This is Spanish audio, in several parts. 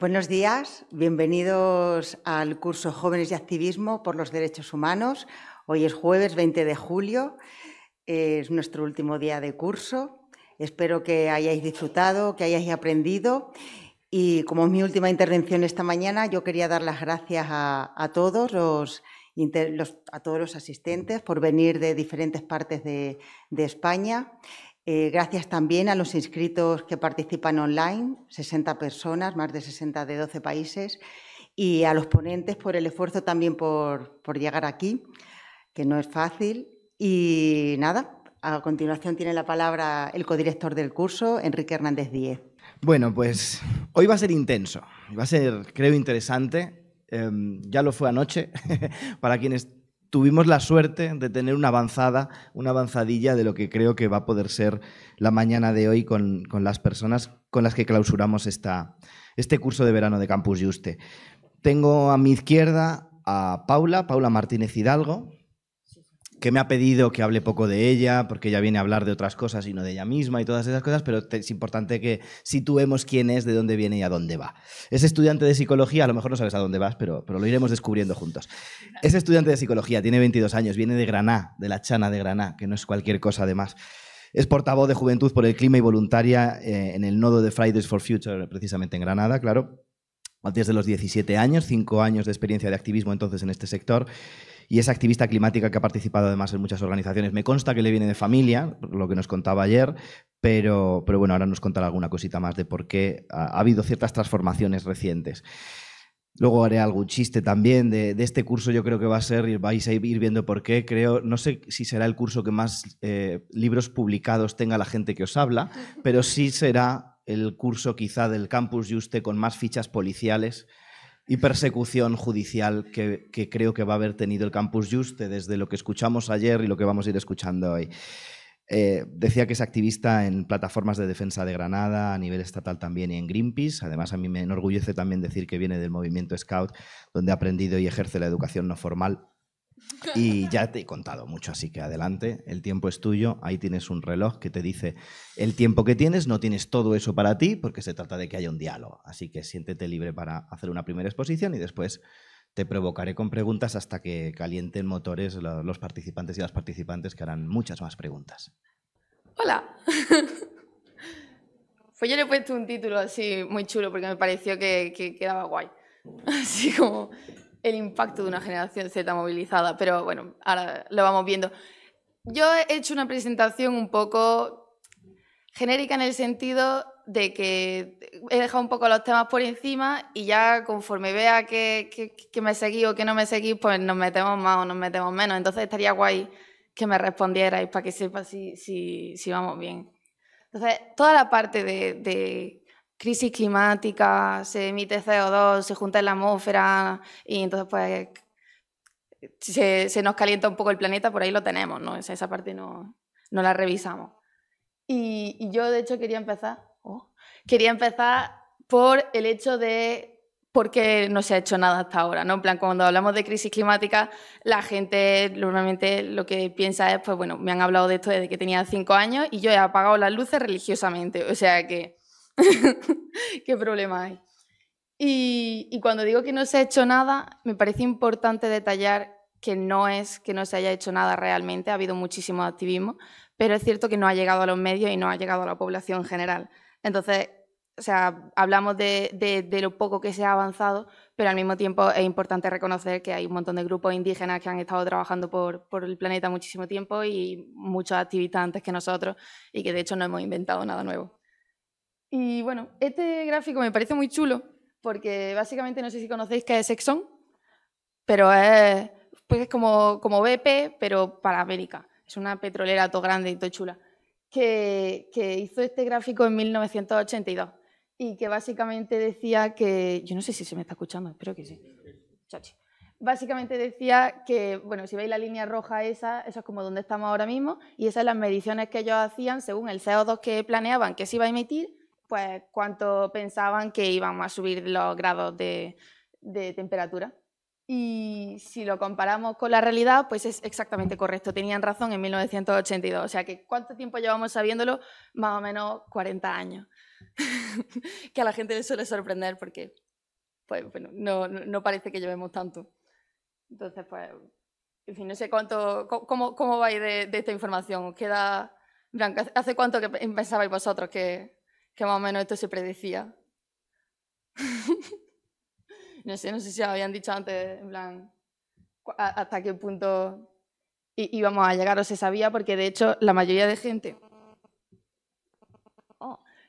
Buenos días, bienvenidos al curso Jóvenes y Activismo por los Derechos Humanos. Hoy es jueves 20 de julio, es nuestro último día de curso. Espero que hayáis disfrutado, que hayáis aprendido. Y como es mi última intervención esta mañana, yo quería dar las gracias a todos los asistentes por venir de diferentes partes de España. Gracias también a los inscritos que participan online, 60 personas, más de 60 de 12 países, y a los ponentes por el esfuerzo también por llegar aquí, que no es fácil. Y nada, a continuación tiene la palabra el codirector del curso, Enrique Hernández Díez. Bueno, pues hoy va a ser intenso, va a ser, creo, interesante. Ya lo fue anoche, para quienes tuvimos la suerte de tener una avanzadilla de lo que creo que va a poder ser la mañana de hoy con las personas con las que clausuramos este curso de verano de Campus Juste. Tengo a mi izquierda a Paula Martínez Hidalgo, que me ha pedido que hable poco de ella, porque ella viene a hablar de otras cosas y no de ella misma y todas esas cosas, pero es importante que situemos quién es, de dónde viene y a dónde va. Es estudiante de psicología, a lo mejor no sabes a dónde vas, pero lo iremos descubriendo juntos. Es estudiante de psicología, tiene 22 años, viene de Granada, de la Chana de Granada, que no es cualquier cosa además. Es portavoz de Juventud por el Clima y voluntaria en el nodo de Fridays for Future, precisamente en Granada, claro. Desde los 17 años, 5 años de experiencia de activismo entonces en este sector. Y es activista climática que ha participado además en muchas organizaciones. Me consta que le viene de familia, lo que nos contaba ayer, pero bueno, ahora nos contará alguna cosita más de por qué ha habido ciertas transformaciones recientes. Luego haré algún chiste también de este curso. Yo creo que va a ser, y vais a ir viendo por qué, creo, no sé si será el curso que más libros publicados tenga la gente que os habla, pero sí será el curso quizá del Campus Juste con más fichas policiales y persecución judicial que creo que va a haber tenido el Campus Juste desde lo que escuchamos ayer y lo que vamos a ir escuchando hoy. Decía que es activista en plataformas de defensa de Granada, a nivel estatal también y en Greenpeace. Además, a mí me enorgullece también decir que viene del movimiento Scout, donde ha aprendido y ejerce la educación no formal. Y ya te he contado mucho, así que adelante, el tiempo es tuyo. Ahí tienes un reloj que te dice el tiempo que tienes, no tienes todo eso para ti, porque se trata de que haya un diálogo. Así que siéntete libre para hacer una primera exposición y después te provocaré con preguntas hasta que calienten motores los participantes y las participantes, que harán muchas más preguntas. Hola. Pues yo le he puesto un título así muy chulo porque me pareció que quedaba guay. Así como el impacto de una generación Z movilizada, pero bueno, ahora lo vamos viendo. Yo he hecho una presentación un poco genérica en el sentido de que he dejado un poco los temas por encima y ya conforme vea que me seguís o que no me seguís, pues nos metemos más o nos metemos menos. Entonces estaría guay que me respondierais para que sepa si vamos bien. Entonces, toda la parte de crisis climática, se emite CO2, se junta en la atmósfera y entonces pues se nos calienta un poco el planeta, por ahí lo tenemos, ¿no? Esa parte no la revisamos. Y yo, de hecho, quería empezar por el hecho de por qué no se ha hecho nada hasta ahora, ¿no? En plan, cuando hablamos de crisis climática, la gente normalmente lo que piensa es, pues bueno, me han hablado de esto desde que tenía 5 años y yo he apagado las luces religiosamente, o sea que ¿qué problema hay? Y cuando digo que no se ha hecho nada, me parece importante detallar que no es que no se haya hecho nada realmente, ha habido muchísimo activismo, pero es cierto que no ha llegado a los medios y no ha llegado a la población en general. Entonces, o sea, hablamos de lo poco que se ha avanzado, pero al mismo tiempo es importante reconocer que hay un montón de grupos indígenas que han estado trabajando por el planeta muchísimo tiempo y muchos activistas antes que nosotros y que de hecho no hemos inventado nada nuevo. Y bueno, este gráfico me parece muy chulo porque básicamente no sé si conocéis qué es Exxon, pero es como BP, pero para América. Es una petrolera todo grande y todo chula, que hizo este gráfico en 1982 y que básicamente decía que... Yo no sé si se me está escuchando, espero que sí. Chachi. Básicamente decía que, bueno, si veis la línea roja esa, eso es como donde estamos ahora mismo, y esas son las mediciones que ellos hacían según el CO2 que planeaban que se iba a emitir, pues cuánto pensaban que iban a subir los grados de temperatura. Y si lo comparamos con la realidad, pues es exactamente correcto. Tenían razón en 1982. O sea que ¿cuánto tiempo llevamos sabiéndolo? Más o menos 40 años. Que a la gente le suele sorprender porque pues bueno, no parece que llevemos tanto. Entonces, pues, en fin, no sé cómo vais de esta información. ¿Os queda, hace cuánto que pensabais vosotros que más o menos esto se predecía? No sé si os habían dicho antes, en plan, hasta qué punto íbamos a llegar o se sabía, porque de hecho la mayoría de gente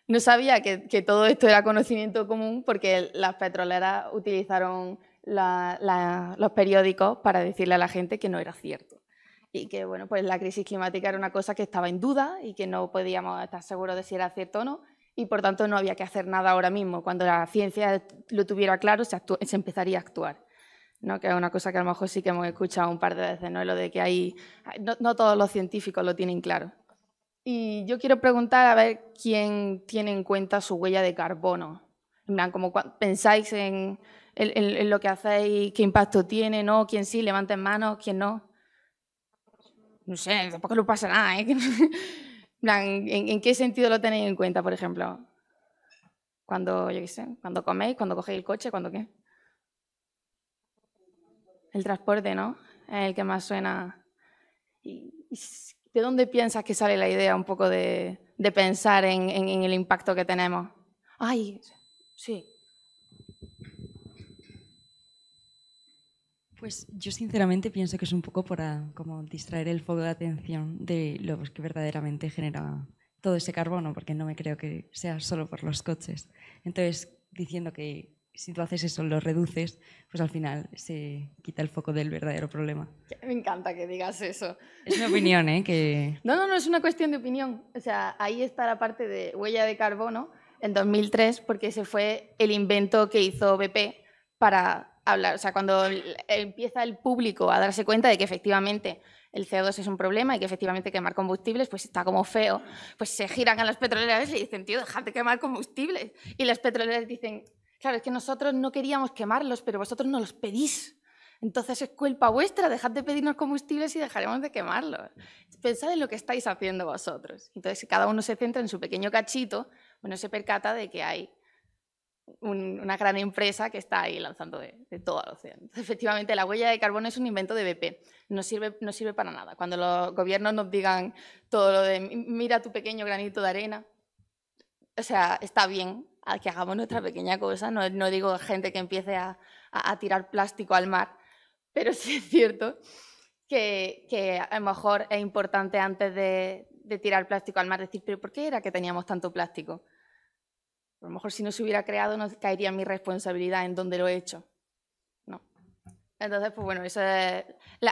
no sabía que todo esto era conocimiento común, porque las petroleras utilizaron los periódicos para decirle a la gente que no era cierto. Y que bueno, pues la crisis climática era una cosa que estaba en duda y que no podíamos estar seguros de si era cierto o no, y por tanto no había que hacer nada ahora mismo. Cuando la ciencia lo tuviera claro, se empezaría a actuar, ¿no? Que es una cosa que a lo mejor sí que hemos escuchado un par de veces, ¿no? Lo de que no todos los científicos lo tienen claro. Y yo quiero preguntar a ver quién tiene en cuenta su huella de carbono. En plan, como pensáis en lo que hacéis, qué impacto tiene, ¿no? ¿Quién sí? Levanten manos, ¿quién no? No sé, tampoco le pasa nada, ¿eh? En plan, ¿en qué sentido lo tenéis en cuenta, por ejemplo? Cuando, yo qué sé, cuando coméis, cuando cogéis el coche, ¿cuándo qué? El transporte, ¿no? Es el que más suena. ¿De dónde piensas que sale la idea un poco de pensar en el impacto que tenemos? Ay, sí. Pues yo sinceramente pienso que es un poco para como distraer el foco de atención de lo que verdaderamente genera todo ese carbono, porque no me creo que sea solo por los coches. Entonces, diciendo que si tú haces eso, lo reduces, pues al final se quita el foco del verdadero problema. Me encanta que digas eso. Es mi opinión, ¿eh? Que... No, es una cuestión de opinión. O sea, ahí está la parte de huella de carbono en 2003, porque ese fue el invento que hizo BP para hablar. O sea, cuando empieza el público a darse cuenta de que efectivamente el CO2 es un problema y que efectivamente quemar combustibles pues está como feo, pues se giran a las petroleras y dicen, tío, dejad de quemar combustibles. Y las petroleras dicen, claro, es que nosotros no queríamos quemarlos, pero vosotros nos los pedís. Entonces es culpa vuestra, dejad de pedirnos combustibles y dejaremos de quemarlos. Pensad en lo que estáis haciendo vosotros. Entonces, si cada uno se centra en su pequeño cachito, bueno, se percata de que hay una gran empresa que está ahí lanzando de todo al océano. Entonces, efectivamente, la huella de carbono es un invento de BP. No sirve para nada. Cuando los gobiernos nos digan todo lo de mira tu pequeño granito de arena, o sea, está bien que hagamos nuestra pequeña cosa. No digo gente que empiece a tirar plástico al mar, pero sí es cierto que a lo mejor es importante antes de tirar plástico al mar decir, ¿pero por qué era que teníamos tanto plástico? A lo mejor si no se hubiera creado no caería mi responsabilidad en dónde lo he hecho, ¿no? Entonces, pues bueno, eso es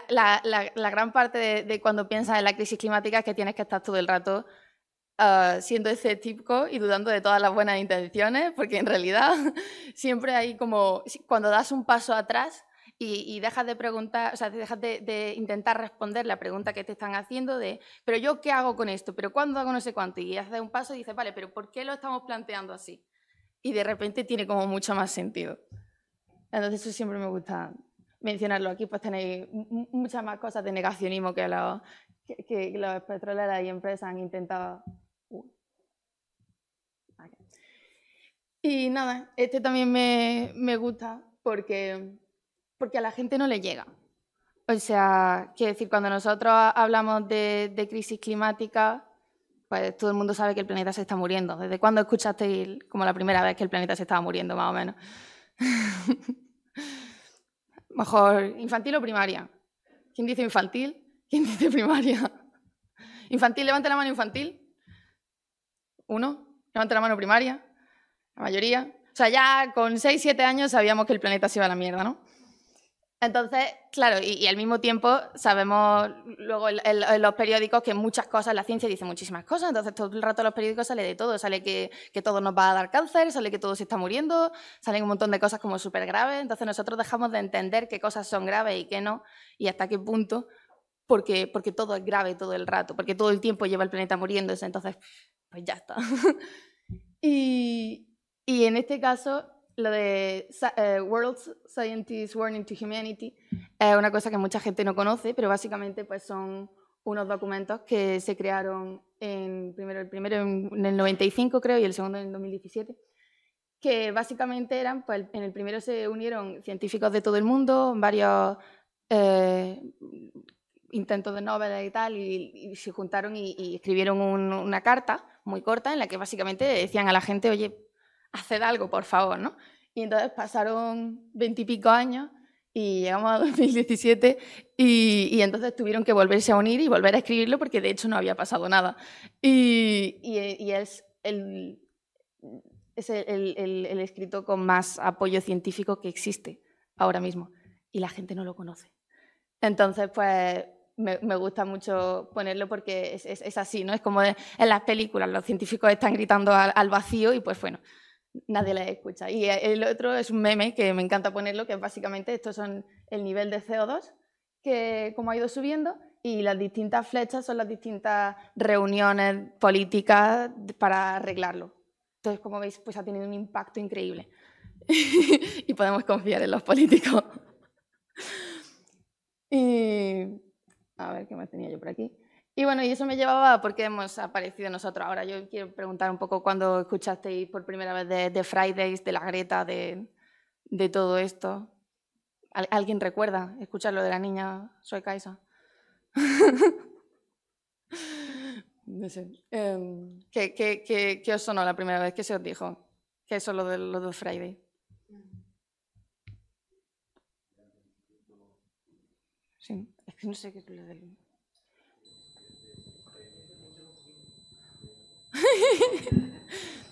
la gran parte de cuando piensas en la crisis climática es que tienes que estar todo el rato siendo escéptico y dudando de todas las buenas intenciones, porque en realidad siempre hay como, cuando das un paso atrás y dejas de preguntar, o sea, dejas de intentar responder la pregunta que te están haciendo de, pero yo qué hago con esto, pero cuándo hago no sé cuánto, y haces un paso y dices, vale, pero ¿por qué lo estamos planteando así? Y de repente tiene como mucho más sentido. Entonces eso siempre me gusta mencionarlo. Aquí pues tenéis muchas más cosas de negacionismo que los petroleras y empresas han intentado. Y nada, este también me gusta porque a la gente no le llega. O sea, quiero decir, cuando nosotros hablamos de crisis climática, pues todo el mundo sabe que el planeta se está muriendo. ¿Desde cuándo escuchasteis como la primera vez que el planeta se estaba muriendo, más o menos? Mejor, ¿infantil o primaria? ¿Quién dice infantil? ¿Quién dice primaria? ¿Infantil? Levante la mano infantil. ¿Uno? Levante la mano primaria. La mayoría. O sea, ya con 6, 7 años sabíamos que el planeta se iba a la mierda, ¿no? Entonces, claro, y al mismo tiempo sabemos luego en los periódicos que muchas cosas, la ciencia dice muchísimas cosas, entonces todo el rato en los periódicos sale de todo, sale que todo nos va a dar cáncer, sale que todo se está muriendo, salen un montón de cosas como súper graves, entonces nosotros dejamos de entender qué cosas son graves y qué no, y hasta qué punto, porque todo es grave todo el rato, porque todo el tiempo lleva el planeta muriéndose, entonces, pues ya está. Y en este caso, lo de World Scientists Warning to Humanity es una cosa que mucha gente no conoce, pero básicamente pues son unos documentos que se crearon el primero en el 95, creo, y el segundo en el 2017, que básicamente eran, pues en el primero se unieron científicos de todo el mundo, varios intentos de novelas y tal, y se juntaron y escribieron una carta muy corta en la que básicamente decían a la gente, oye, haced algo, por favor, ¿no? Y entonces pasaron 20 y pico años y llegamos a 2017 y entonces tuvieron que volverse a unir y volver a escribirlo porque de hecho no había pasado nada. Y es el escrito con más apoyo científico que existe ahora mismo y la gente no lo conoce. Entonces, pues me gusta mucho ponerlo porque es así, ¿no? Es como en las películas, los científicos están gritando al vacío y pues bueno, nadie les escucha. Y el otro es un meme que me encanta ponerlo, que es básicamente estos son el nivel de CO2, que como ha ido subiendo, y las distintas flechas son las distintas reuniones políticas para arreglarlo. Entonces, como veis, pues ha tenido un impacto increíble. Y podemos confiar en los políticos. Y a ver, ¿qué más tenía yo por aquí? Y bueno, y eso me llevaba a por qué hemos aparecido nosotros. Ahora yo quiero preguntar un poco cuándo escuchasteis por primera vez de Fridays, de la Greta, de todo esto. ¿Alguien recuerda escuchar lo de la niña sueca esa? No sé. ¿Qué os sonó la primera vez? ¿Qué se os dijo? ¿Qué es lo de Friday? Sí, es que no sé qué es lo del...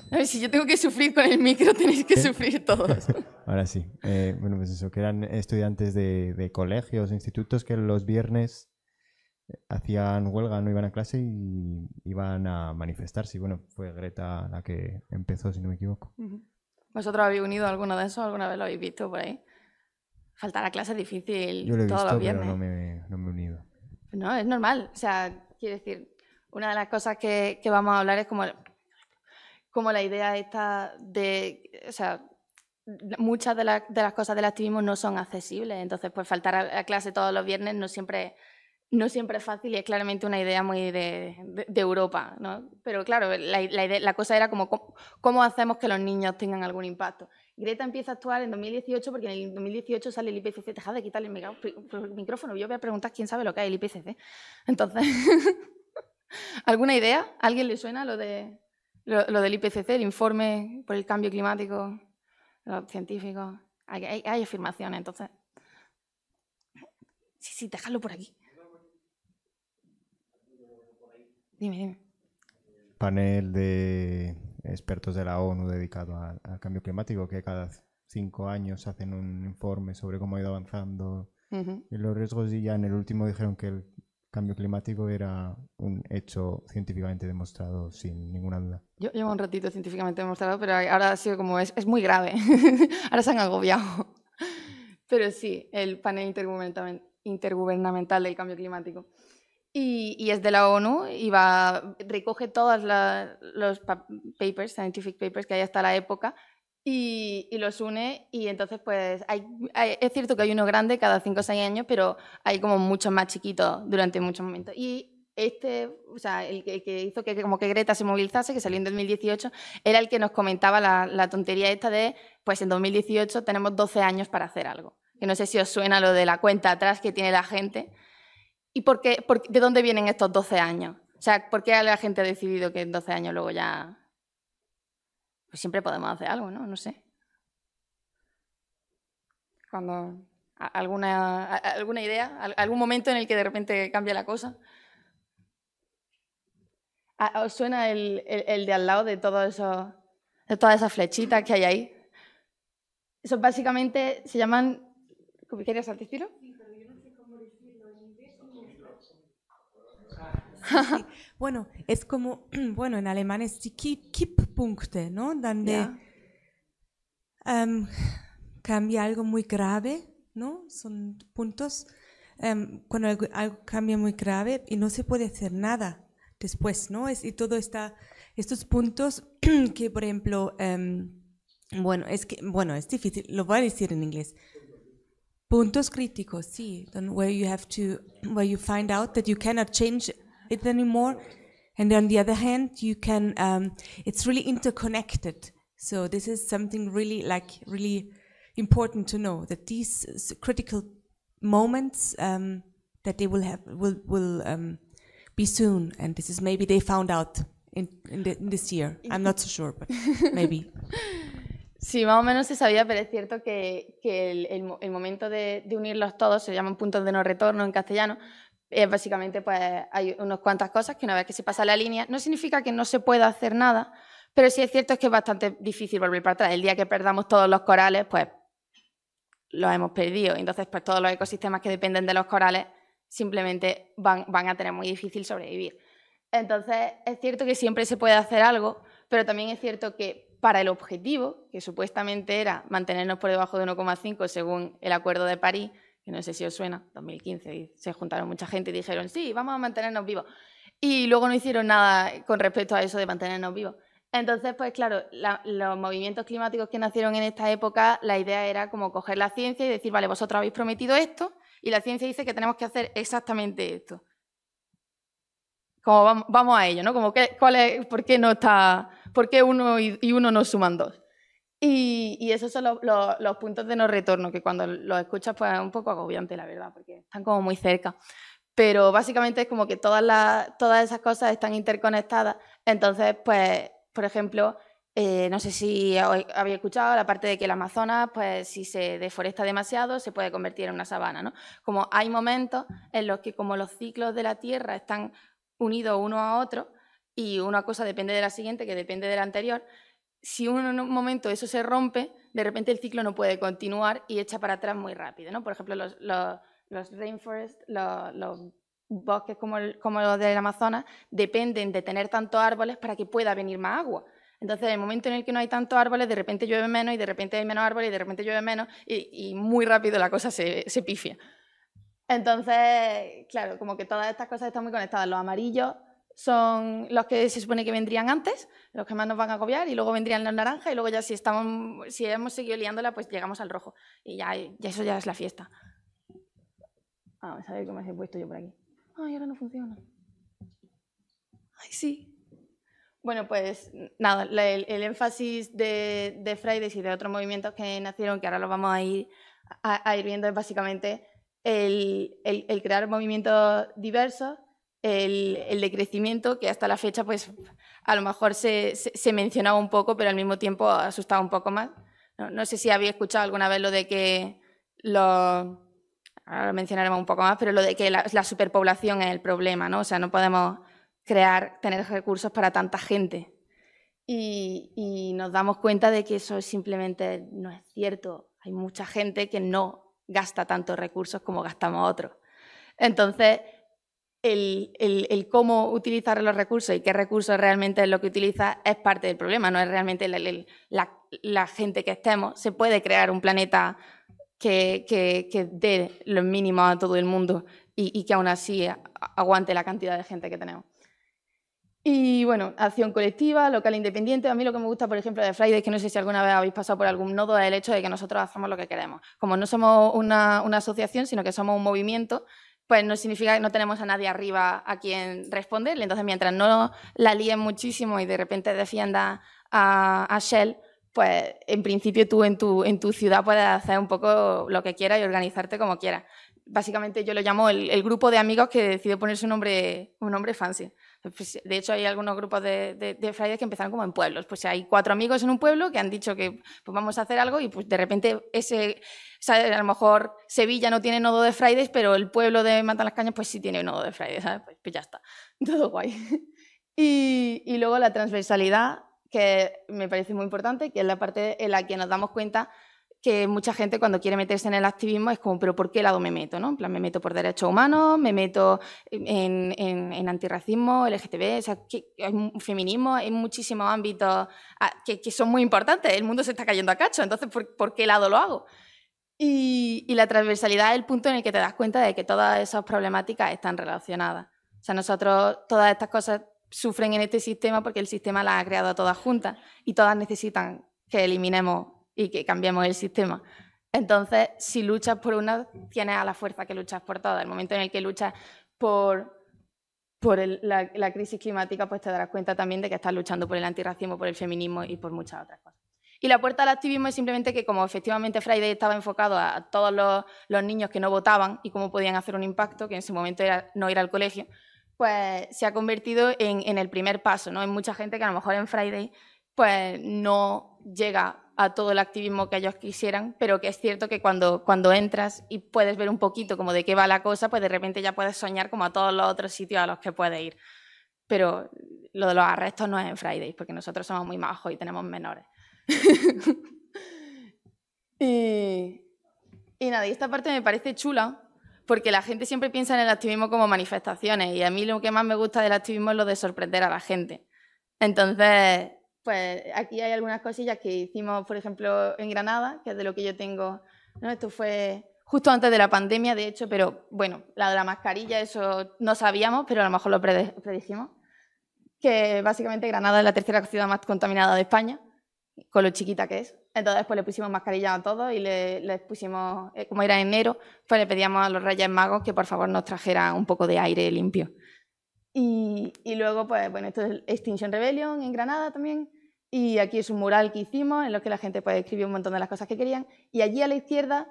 A ver, si yo tengo que sufrir con el micro, tenéis que sufrir todos. Ahora sí. Bueno, pues eso, que eran estudiantes de colegios, institutos que los viernes hacían huelga, no iban a clase y iban a manifestarse. Y bueno, fue Greta la que empezó, si no me equivoco. ¿Vosotros habéis unido alguno de esos? ¿Alguna vez lo habéis visto por ahí? Faltar a clase es difícil. Yo lo he todos visto, los viernes. pero no me he unido. No, es normal. O sea, quiero decir, una de las cosas que vamos a hablar es como la idea esta de... O sea, muchas de las cosas del activismo no son accesibles. Entonces, pues faltar a clase todos los viernes no siempre es fácil y es claramente una idea muy de Europa, ¿no? Pero claro, la cosa era como cómo hacemos que los niños tengan algún impacto. Greta empieza a actuar en 2018 porque en el 2018 sale el IPCC. Dejad de quitarle el micrófono. Yo voy a preguntar quién sabe lo que es el IPCC. Entonces, ¿alguna idea? ¿A alguien le suena lo del IPCC, el informe por el cambio climático, los científicos? Hay afirmaciones, entonces. Sí, dejadlo por aquí. Dime. Panel de expertos de la ONU dedicado al cambio climático, que cada 5 años hacen un informe sobre cómo ha ido avanzando los riesgos, y ya en el último dijeron que el cambio climático era un hecho científicamente demostrado sin ninguna duda. Yo llevo un ratito científicamente demostrado, pero ahora ha sido como es muy grave. Ahora se han agobiado. Pero sí, el panel intergubernamental del cambio climático. Y es de la ONU y recoge todos los papers, scientific papers que hay hasta la época y los une, y entonces pues es cierto que hay uno grande cada 5 o 6 años, pero hay como muchos más chiquitos durante muchos momentos. Y o sea, el que hizo que como que Greta se movilizase, que salió en 2018, era el que nos comentaba la tontería esta de, pues en 2018 tenemos 12 años para hacer algo. Que no sé si os suena lo de la cuenta atrás que tiene la gente. ¿Y de dónde vienen estos 12 años? O sea, ¿por qué la gente ha decidido que en 12 años luego ya... Pues siempre podemos hacer algo, ¿no? No sé. Cuando... ¿Alguna idea? ¿Algún momento en el que de repente cambia la cosa? ¿Os suena el de al lado de todas esas flechitas que hay ahí? Eso básicamente se llaman... ¿Querías decirlo? Sí. Bueno, es como, bueno, en alemán es die Kipppunkte, ¿no? Donde cambia algo muy grave, ¿no? Son puntos, cuando algo cambia muy grave y no se puede hacer nada después, ¿no? Y todo estos puntos que, por ejemplo, bueno, es difícil, lo voy a decir en inglés. Puntos críticos, sí, where you find out that you cannot change it anymore, and on the other hand you can it's really interconnected, So this is something really important to know, that these critical moments that they will have will be soon, and this is maybe they found out in this year. I'm not so sure, but maybe. Sí, más o menos se sabía, pero es cierto que el momento de unirlos todos, se llaman puntos de no retorno en castellano, es básicamente pues hay unas cuantas cosas que una vez que se pasa la línea, no significa que no se pueda hacer nada, pero sí es cierto que es bastante difícil volver para atrás. El día que perdamos todos los corales, pues los hemos perdido. Entonces, pues todos los ecosistemas que dependen de los corales simplemente van a tener muy difícil sobrevivir. Entonces, es cierto que siempre se puede hacer algo, pero también es cierto que para el objetivo, que supuestamente era mantenernos por debajo de 1,5 según el Acuerdo de París, que no sé si os suena, 2015, y se juntaron mucha gente y dijeron, sí, vamos a mantenernos vivos. Y luego no hicieron nada con respecto a eso de mantenernos vivos. Entonces, pues claro, los movimientos climáticos que nacieron en esta época, la idea era como coger la ciencia y decir, vale, vosotros habéis prometido esto, y la ciencia dice que tenemos que hacer exactamente esto. Como vamos a ello, ¿no? Como ¿por qué no está, por qué uno y uno no suman dos? Y esos son los puntos de no retorno, que cuando los escuchas pues es un poco agobiante, la verdad, porque están como muy cerca. Pero básicamente es como que todas esas cosas están interconectadas. Entonces, pues, por ejemplo, no sé si habéis escuchado la parte de que el Amazonas, pues si se deforesta demasiado, se puede convertir en una sabana, ¿no? Como hay momentos en los que como los ciclos de la Tierra están unidos uno a otro y una cosa depende de la siguiente, que depende de la anterior, si en un momento eso se rompe, de repente el ciclo no puede continuar y echa para atrás muy rápido, ¿no? Por ejemplo, los rainforests, los bosques como los del Amazonas, dependen de tener tantos árboles para que pueda venir más agua. Entonces, en el momento en el que no hay tantos árboles, de repente llueve menos y de repente hay menos árboles y de repente llueve menos y muy rápido la cosa se pifia. Entonces, claro, como que todas estas cosas están muy conectadas. Los amarillos son los que se supone que vendrían antes, los que más nos van a agobiar, y luego vendrían los naranjas, y luego ya si hemos seguido liándola, pues llegamos al rojo. Y ya eso ya es la fiesta. Vamos a ver cómo he puesto yo por aquí. Ay, ahora no funciona. Ay, sí. Bueno, pues nada, el énfasis de Fridays y de otros movimientos que nacieron, que ahora los vamos a ir viendo, es básicamente el crear movimientos diversos, el de crecimiento, que hasta la fecha pues a lo mejor se mencionaba un poco, pero al mismo tiempo asustaba un poco más. No sé si habéis escuchado alguna vez lo de que ahora lo mencionaremos un poco más, pero lo de que la superpoblación es el problema, ¿no? O sea, no podemos tener recursos para tanta gente. Y nos damos cuenta de que eso simplemente no es cierto. Hay mucha gente que no gasta tantos recursos como gastamos otros. Entonces, el cómo utilizar los recursos y qué recursos realmente es lo que utiliza es parte del problema, no es realmente la gente que estemos. Se puede crear un planeta que dé los mínimos a todo el mundo y que aún así aguante la cantidad de gente que tenemos. Y bueno, acción colectiva, local independiente. A mí lo que me gusta, por ejemplo, de Fridays, que no sé si alguna vez habéis pasado por algún nodo, es el hecho de que nosotros hacemos lo que queremos. Como no somos una asociación, sino que somos un movimiento, pues no significa que no tenemos a nadie arriba a quien responderle. Entonces, mientras no la líen muchísimo y de repente defiendas a Shell, pues en principio tú en tu ciudad puedes hacer un poco lo que quieras y organizarte como quieras. Básicamente yo lo llamo el grupo de amigos que decide ponerse un nombre fancy. De hecho, hay algunos grupos de Fridays que empezaron como en pueblos. Pues hay 4 amigos en un pueblo que han dicho que pues vamos a hacer algo y pues de repente a lo mejor Sevilla no tiene nodo de Fridays, pero el pueblo de Matalascañas pues sí tiene nodo de Fridays, ¿sabes? Pues ya está, todo guay. Y luego la transversalidad, que me parece muy importante, que es la parte en la que nos damos cuenta que mucha gente cuando quiere meterse en el activismo es como, ¿pero por qué lado me meto? ¿No? En plan, me meto por derechos humanos, me meto en antirracismo, LGTB, o sea, hay feminismo, hay muchísimos ámbitos que son muy importantes. El mundo se está cayendo a cacho, entonces, ¿por qué lado lo hago? Y la transversalidad es el punto en el que te das cuenta de que todas esas problemáticas están relacionadas. O sea, nosotros, todas estas cosas sufren en este sistema porque el sistema las ha creado todas juntas y todas necesitan que eliminemos y que cambiemos el sistema. Entonces, si luchas por una, tienes a la fuerza que luchas por todas. El momento en el que luchas por la crisis climática, pues te darás cuenta también de que estás luchando por el antirracismo, por el feminismo y por muchas otras cosas. Y la puerta al activismo es simplemente que como efectivamente Friday estaba enfocado a todos los niños que no votaban y cómo podían hacer un impacto, que en ese momento era no ir al colegio, pues se ha convertido en el primer paso, ¿no? Hay mucha gente que a lo mejor en Friday pues no llega a todo el activismo que ellos quisieran, pero que es cierto que cuando entras y puedes ver un poquito como de qué va la cosa, pues de repente ya puedes soñar como a todos los otros sitios a los que puedes ir. Pero lo de los arrestos no es en Friday, porque nosotros somos muy majos y tenemos menores. y nada, y esta parte me parece chula, porque la gente siempre piensa en el activismo como manifestaciones, y a mí lo que más me gusta del activismo es lo de sorprender a la gente. Entonces, pues aquí hay algunas cosillas que hicimos, por ejemplo, en Granada, que es de lo que yo tengo, ¿no? Esto fue justo antes de la pandemia, de hecho, pero bueno, la de la mascarilla, eso no sabíamos, pero a lo mejor lo predijimos, que básicamente Granada es la tercera ciudad más contaminada de España, con lo chiquita que es. Entonces, pues le pusimos mascarilla a todos y les pusimos, como era enero, pues le pedíamos a los Reyes Magos que por favor nos trajeran un poco de aire limpio. Y luego, pues bueno, esto es Extinction Rebellion en Granada también. Y aquí es un mural que hicimos en lo que la gente pues, escribió un montón de las cosas que querían. Y allí a la izquierda,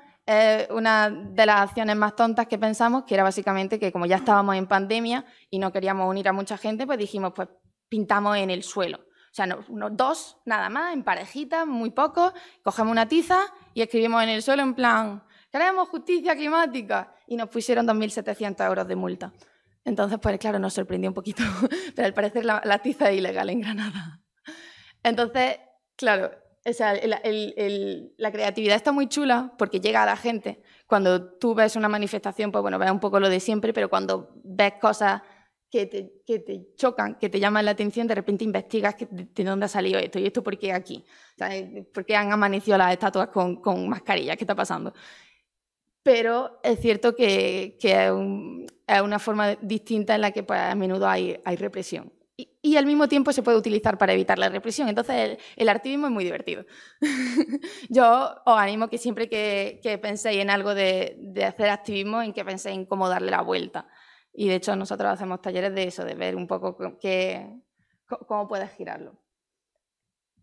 una de las acciones más tontas que pensamos, que era básicamente que como ya estábamos en pandemia y no queríamos unir a mucha gente, pues dijimos, pues pintamos en el suelo. O sea, unos dos, nada más, en parejitas, muy pocos, cogemos una tiza y escribimos en el suelo en plan, queremos justicia climática. Y nos pusieron 2.700 euros de multa. Entonces, pues claro, nos sorprendió un poquito, pero al parecer la tiza es ilegal en Granada. Entonces, claro, o sea, la creatividad está muy chula porque llega a la gente. Cuando tú ves una manifestación, pues bueno, ves un poco lo de siempre, pero cuando ves cosas que te chocan, que te llaman la atención, de repente investigas de dónde ha salido esto y esto por qué aquí. O sea, ¿por qué han amanecido las estatuas con mascarillas? ¿Qué está pasando? Pero es cierto que es una forma distinta en la que pues, a menudo hay represión. Y al mismo tiempo se puede utilizar para evitar la represión. Entonces el activismo es muy divertido. Yo os animo que siempre que penséis en algo de hacer activismo, en que penséis en cómo darle la vuelta. Y de hecho nosotros hacemos talleres de eso, de ver un poco cómo puedes girarlo.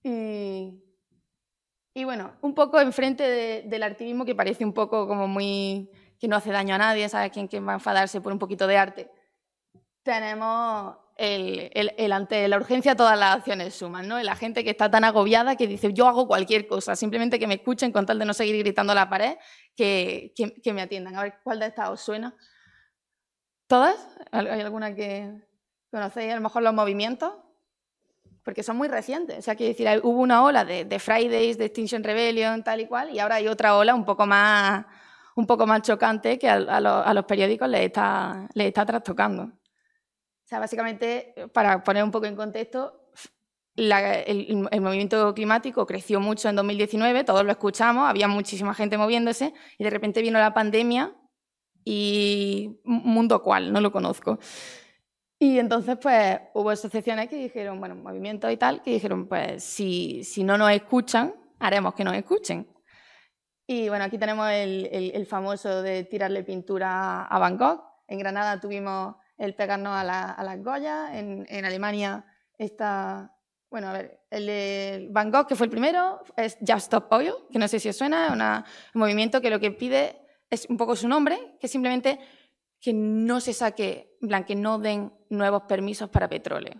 Y bueno, un poco enfrente del activismo que parece un poco como muy... que no hace daño a nadie, ¿sabes? ¿Quién va a enfadarse por un poquito de arte? Tenemos ante la urgencia todas las acciones suman, ¿no? La gente que está tan agobiada que dice yo hago cualquier cosa, simplemente que me escuchen con tal de no seguir gritando a la pared, que me atiendan. A ver, ¿cuál de estas os suena? ¿Todas? ¿Hay alguna que conocéis a lo mejor los movimientos? Porque son muy recientes. O sea, quiero decir, hubo una ola de Fridays, de Extinction Rebellion, tal y cual, y ahora hay otra ola un poco más chocante que a los periódicos les está trastocando. O sea, básicamente, para poner un poco en contexto, el movimiento climático creció mucho en 2019, todos lo escuchamos, había muchísima gente moviéndose, y de repente vino la pandemia y un mundo cual, no lo conozco. Y entonces, pues, hubo asociaciones que dijeron, bueno, movimientos y tal, que dijeron, pues, si no nos escuchan, haremos que nos escuchen. Y bueno, aquí tenemos el famoso de tirarle pintura a Van Gogh. En Granada tuvimos el pegarnos a las Goyas. En Alemania está, bueno, a ver, el de Van Gogh, que fue el primero, es Just Stop Oil, que no sé si os suena, es un movimiento que lo que pide es un poco su nombre, que simplemente que no se saque, en plan, que no den nuevos permisos para petróleo.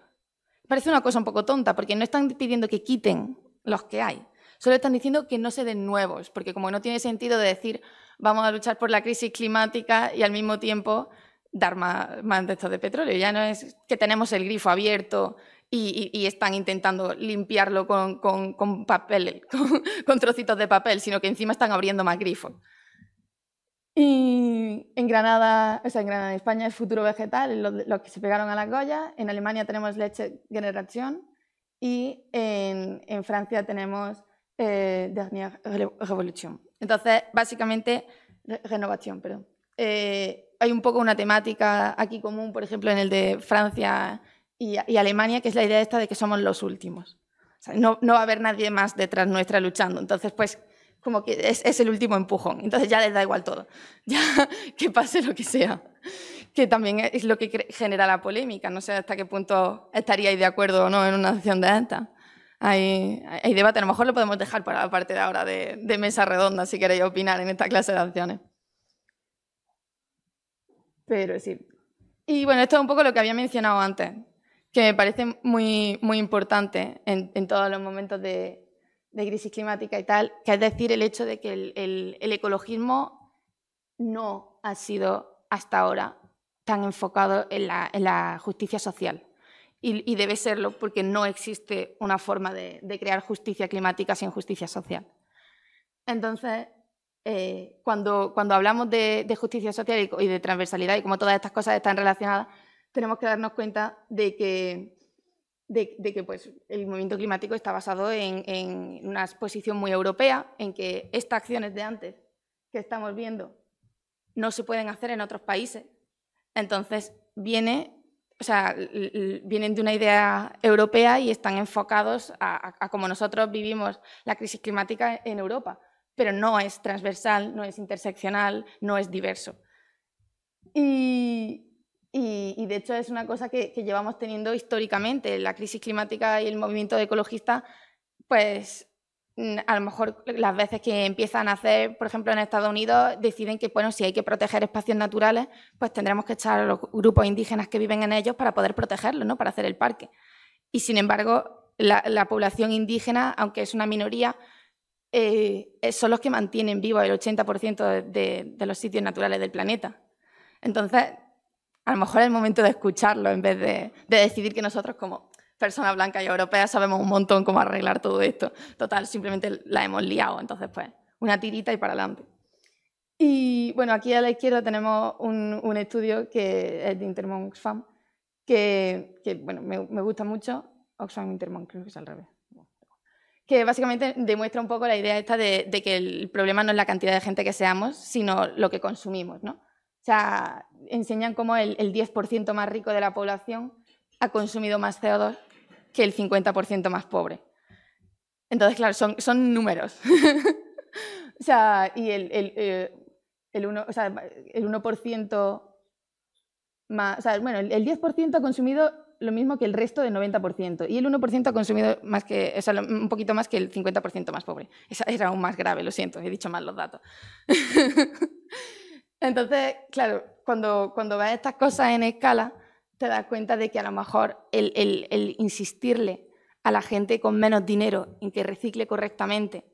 Parece una cosa un poco tonta, porque no están pidiendo que quiten los que hay, solo están diciendo que no se den nuevos, porque como no tiene sentido de decir vamos a luchar por la crisis climática y al mismo tiempo dar más de esto de petróleo. Ya no es que tenemos el grifo abierto y están intentando limpiarlo con papel, con trocitos de papel, sino que encima están abriendo más grifos. Y en Granada, o sea, en España es Futuro Vegetal, los que se pegaron a las Goya. En Alemania tenemos Letzte Generation y en Francia tenemos Dernière Révolution. Entonces, básicamente, renovación, perdón. Hay un poco una temática aquí común, por ejemplo, en el de Francia y Alemania, que es la idea esta de que somos los últimos. O sea, no va a haber nadie más detrás nuestra luchando. Entonces, pues, como que es el último empujón. Entonces ya les da igual todo. Ya que pase lo que sea. Que también es lo que genera la polémica. No sé hasta qué punto estaríais de acuerdo o no en una acción de esta. hay debate. A lo mejor lo podemos dejar para la parte de ahora de mesa redonda, si queréis opinar en esta clase de acciones. Pero sí. Y bueno, esto es un poco lo que había mencionado antes, que me parece muy, muy importante en todos los momentos de crisis climática y tal, que es decir, el hecho de que el ecologismo no ha sido hasta ahora tan enfocado en la justicia social. Y debe serlo porque no existe una forma de crear justicia climática sin justicia social. Entonces, cuando hablamos de justicia social y de transversalidad y como todas estas cosas están relacionadas, tenemos que darnos cuenta de que pues, el movimiento climático está basado en una posición muy europea, en que estas acciones de antes que estamos viendo no se pueden hacer en otros países. Entonces, vienen de una idea europea y están enfocados a cómo nosotros vivimos la crisis climática en Europa, pero no es transversal, no es interseccional, no es diverso. Y de hecho es una cosa que llevamos teniendo históricamente. La crisis climática y el movimiento ecologista, pues a lo mejor las veces que empiezan a hacer, por ejemplo en Estados Unidos, deciden que bueno, si hay que proteger espacios naturales, pues tendremos que echar a los grupos indígenas que viven en ellos para poder protegerlos, ¿no? Para hacer el parque. Y sin embargo, la población indígena, aunque es una minoría, son los que mantienen vivo el 80% de los sitios naturales del planeta. Entonces, a lo mejor es el momento de escucharlo en vez de decidir que nosotros como personas blancas y europeas sabemos un montón cómo arreglar todo esto. Total, simplemente la hemos liado. Entonces, pues, una tirita y para adelante. Y bueno, aquí a la izquierda tenemos un estudio que es de Intermón Oxfam, que bueno, me gusta mucho. Oxfam Intermón, creo que es al revés. Que básicamente demuestra un poco la idea esta de que el problema no es la cantidad de gente que seamos, sino lo que consumimos, ¿no? O sea, enseñan cómo el 10% más rico de la población ha consumido más CO2 que el 50% más pobre. Entonces, claro, son números. O sea, y el 1% más... O sea, bueno, el 10% ha consumido lo mismo que el resto del 90%. Y el 1% ha consumido más que, o sea, un poquito más que el 50% más pobre. Esa era aún más grave, lo siento, he dicho mal los datos. Entonces, claro, cuando ves estas cosas en escala, te das cuenta de que a lo mejor el insistirle a la gente con menos dinero en que recicle correctamente,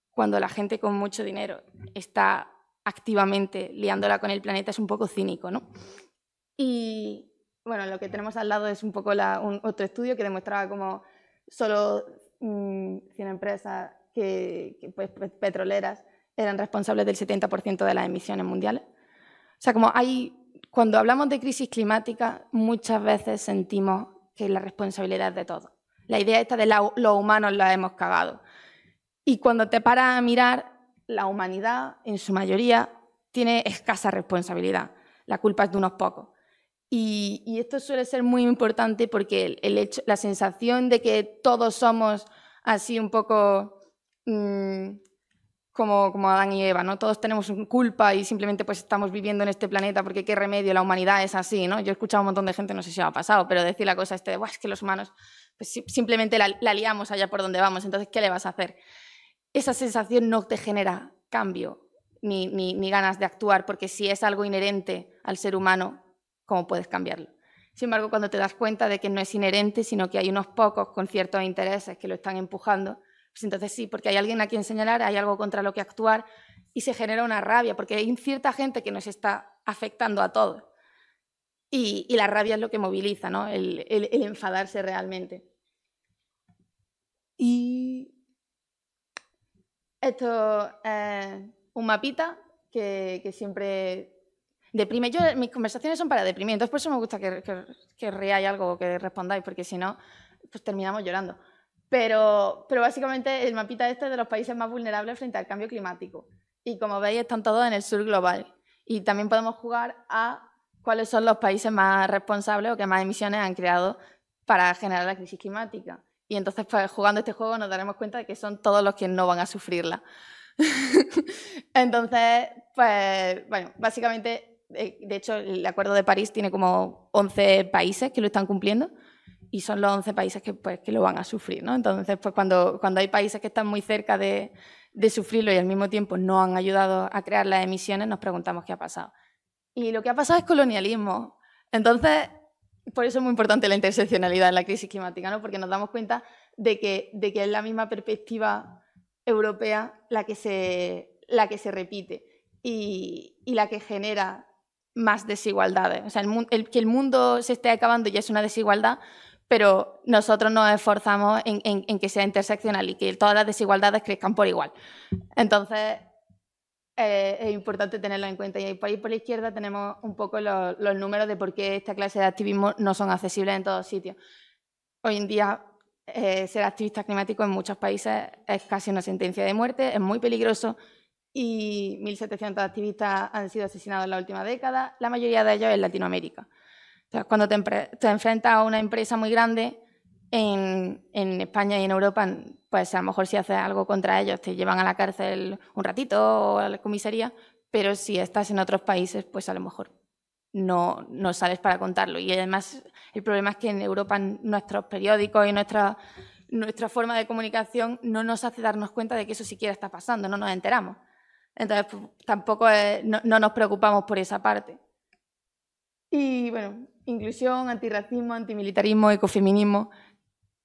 cuando la gente con mucho dinero está activamente liándola con el planeta, es un poco cínico, ¿no? Y bueno, lo que tenemos al lado es un poco otro estudio que demostraba cómo solo 100 empresas pues, petroleras eran responsables del 70% de las emisiones mundiales. O sea, cuando hablamos de crisis climática, muchas veces sentimos que la responsabilidad es de todos. La idea esta de los humanos la hemos cagado. Y cuando te paras a mirar, la humanidad, en su mayoría, tiene escasa responsabilidad. La culpa es de unos pocos. Y esto suele ser muy importante porque la sensación de que todos somos así un poco como Adán y Eva, ¿no? Todos tenemos culpa y simplemente pues estamos viviendo en este planeta porque qué remedio, la humanidad es así, ¿no? Yo he escuchado a un montón de gente, no sé si os ha pasado, pero decir la cosa de es que los humanos pues, simplemente la liamos allá por donde vamos, entonces ¿qué le vas a hacer? Esa sensación no te genera cambio ni ganas de actuar, porque si es algo inherente al ser humano, ¿cómo puedes cambiarlo? Sin embargo, cuando te das cuenta de que no es inherente, sino que hay unos pocos con ciertos intereses que lo están empujando, pues entonces sí, porque hay alguien a quien señalar, hay algo contra lo que actuar y se genera una rabia, porque hay cierta gente que nos está afectando a todos. Y la rabia es lo que moviliza, ¿no? el enfadarse realmente. Y esto es un mapita que siempre deprime. Mis conversaciones son para deprimir, entonces por eso me gusta que reáis algo o que respondáis, porque si no, pues terminamos llorando. Pero básicamente el mapita este es de los países más vulnerables frente al cambio climático. Y como veis, están todos en el sur global. Y también podemos jugar a cuáles son los países más responsables o que más emisiones han creado para generar la crisis climática. Y entonces, pues, jugando este juego nos daremos cuenta de que son todos los que no van a sufrirla. Entonces, pues, bueno, básicamente, de hecho, el Acuerdo de París tiene como 11 países que lo están cumpliendo. y son los 11 países que lo van a sufrir, ¿no? Entonces, pues cuando hay países que están muy cerca de sufrirlo y al mismo tiempo no han ayudado a crear las emisiones, nos preguntamos qué ha pasado. Y lo que ha pasado es colonialismo. Entonces, por eso es muy importante la interseccionalidad en la crisis climática, ¿no? Porque nos damos cuenta de que es la misma perspectiva europea la que se repite y la que genera más desigualdades. O sea, que el mundo se esté acabando ya es una desigualdad, pero nosotros nos esforzamos en que sea interseccional y que todas las desigualdades crezcan por igual. Entonces, es importante tenerlo en cuenta. Y por ahí por la izquierda tenemos un poco los números de por qué esta clase de activismo no son accesibles en todos sitios. Hoy en día, ser activista climático en muchos países es casi una sentencia de muerte, es muy peligroso y 1.700 activistas han sido asesinados en la última década, la mayoría de ellos en Latinoamérica. Entonces, cuando te enfrentas a una empresa muy grande en España y en Europa, pues a lo mejor si haces algo contra ellos te llevan a la cárcel un ratito o a la comisaría, pero si estás en otros países, pues a lo mejor no sales para contarlo. Y además el problema es que en Europa nuestros periódicos y nuestra forma de comunicación no nos hace darnos cuenta de que eso siquiera está pasando, no nos enteramos. Entonces, pues, tampoco no nos preocupamos por esa parte. Y bueno, inclusión, antirracismo, antimilitarismo, ecofeminismo.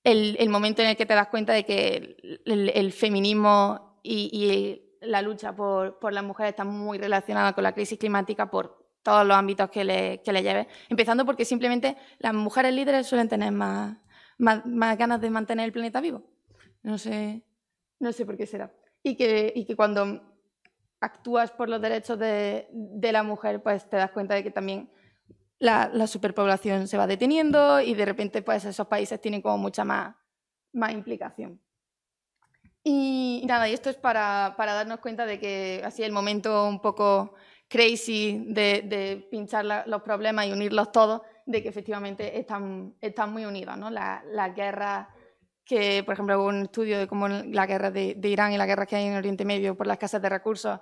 El momento en el que te das cuenta de que el feminismo y la lucha por las mujeres está muy relacionada con la crisis climática por todos los ámbitos que le lleve. Empezando porque simplemente las mujeres líderes suelen tener más ganas de mantener el planeta vivo. No sé por qué será. Y que cuando actúas por los derechos de la mujer, pues te das cuenta de que también la superpoblación se va deteniendo y de repente pues esos países tienen como mucha más implicación. Y nada, y esto es para darnos cuenta de que así el momento un poco crazy de pinchar los problemas y unirlos todos, de que efectivamente están muy unidos, ¿no? La guerra que, por ejemplo, hubo un estudio de cómo la guerra de Irán y la guerra que hay en Oriente Medio por la escasez de recursos,